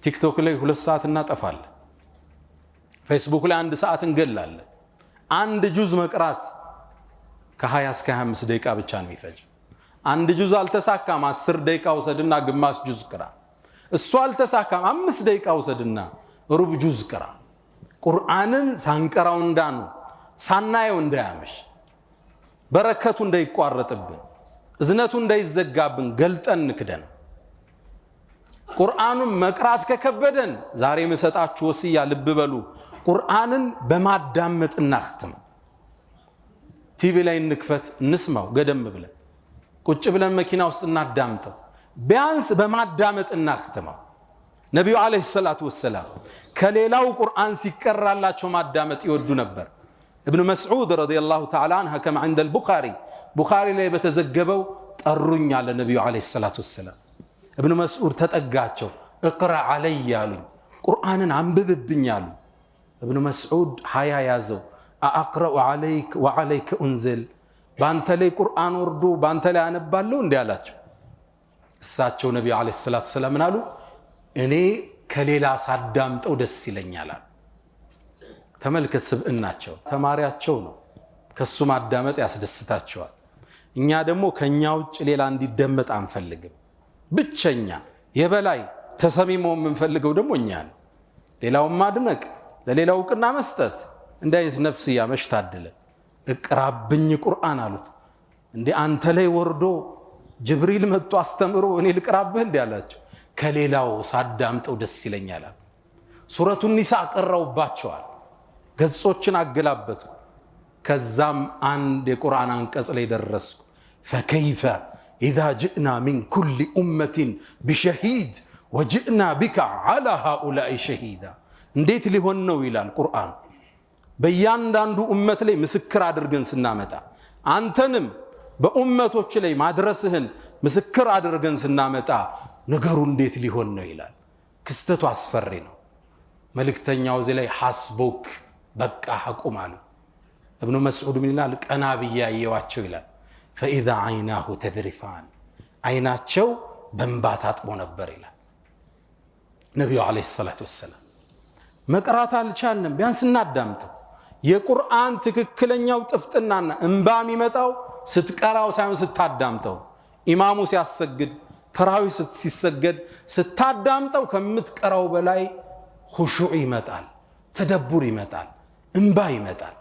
ቲክቶክ ላይ 2 ሰዓት እናጠፋለን ፌስቡክ ላይ 1 ሰዓት እንገላለን አንድ ጁዝ መቅራት ከ20 እስከ 25 ደቂቃ ብቻ ነው የሚፈጅ አንድ ጁዝ አልተሳካም 10 ደቂቃ ወሰድና ግማሽ ጁዝ ቅራ እሱ አልተሳካም 5 ደቂቃ ወሰድና ሩብ ጁዝ ቅራ ቁርአንን ሳንቀራው እንዳኑ ሳናየው እንዳያመሽ በረከቱ እንዳይቋረጥብን እዝነቱ እንዳይዘጋብን ገልጠን ንክደን ቁርአኑን መቅራት ከከበደን ዛሬ መሰጣችሁ ወሲያ ልብ በሉ ቁርአንን በማዳመጥ እናختም ቲቪ ላይ እንክፈት እንስማው ገደም ብለን ቁጭ ብለን መኪና ውስጥ እናዳምጠው ቢያንስ በማዳመጥ እናختመው ነብዩ አለይሂ ሰላቱ ወሰለም ከሌላው ቁርአን ሲቀራላቸው ማዳመጥ ይወዱ ነበር ابن مسعود رضي الله تعالى عنه كما عند البخاري ላይ በተዘገበው ጠሩኝ አለ ነብዩ አለይሂ ሰላቱ ወሰለም ابن مسعود ተጠጋቸው اقرا علي ያሉኝ ቁርአንን አንብብብኝ ያሉ ابن مسعود ሀያ ያዘው اقرا عليك وعليك انزل ባንተ ላይ ቁርአን ወርዶ ባንተ ላይ አነባለሁ እንዴ አላቸው እሳቸው ነብዩ አለይሂ ሰላቱ ወሰለም አሉ እኔ ከሌላ ሳዳምጠው ደስ ይለኛል ተመልከት ስብእናቸው ተማሪያቸው ነው ከሱ ማዳመጥ ያስደስታቸዋል እኛ ደግሞ ከኛ ውጭ ሌላ እንዲደመጥ አንፈልግም ብቸኛ የበላይ ተሰሚሞ የምንፈልገው ደግሞ እኛ ነው ሌላው ማድነቅ ለሌላው ቅና መስጠት እንዳይስ ነፍስያ መሽታደለ እቅራብኝ ቁርአን አሉት እንዴ አንተ ላይ ወርዶ ጅብሪል መጥቶ አስተምሮ እኔ ልቅራብህ እንዴ አላቸው ከሌላው ሳዳምጠው ደስ ይለኛል ሱረቱ ኒሳ ቀራውባቸዋል ገጾችን አገላበጡ ከዛም አንድ የቁርአን አንቀጽ ላይ ደረስኩ فكيف اذا جئنا من كل امه بشهيد وجئنا بك على هؤلاء شهيدا እንዴት ሊሆን ነው ይላል ቁርአን በእያንዳንዱ ኡመት ላይ ምስክር አድርገን ስናመጣ አንተንም በኡመቶች ላይ ማድረስህን ምስክር አድርገን ስናመጣ ነገሩ እንዴት ሊሆን ነው ይላል ክስተቱ አስፈሪ ነው መልእክተኛው እዚህ ላይ ሐስቡክ በቃ አቁም አሉ ابن مسعود من ይላል ቀና በያየዋቸው ይላል فاذا عيناه تذرفان አይናቸው በእንባ ታጥቦ ነበር ይላል ነብዩ አለይሂ ሰላቱ ወሰለም መቅራት አልቻልንም ቢያንስ እናዳምጠው የቁርአን ትክክለኛው ጥፍጥናና እንባ የሚመጣው ስትቀራው ሳይሆን ስታዳምጠው ኢማሙ ሲያሰግድ ተራዊ ሲሰገድ ስታዳምጠው ከምትቀራው በላይ ኹሹዕ ይመጣል ተደቡር ይመጣል እንባ ይመጣል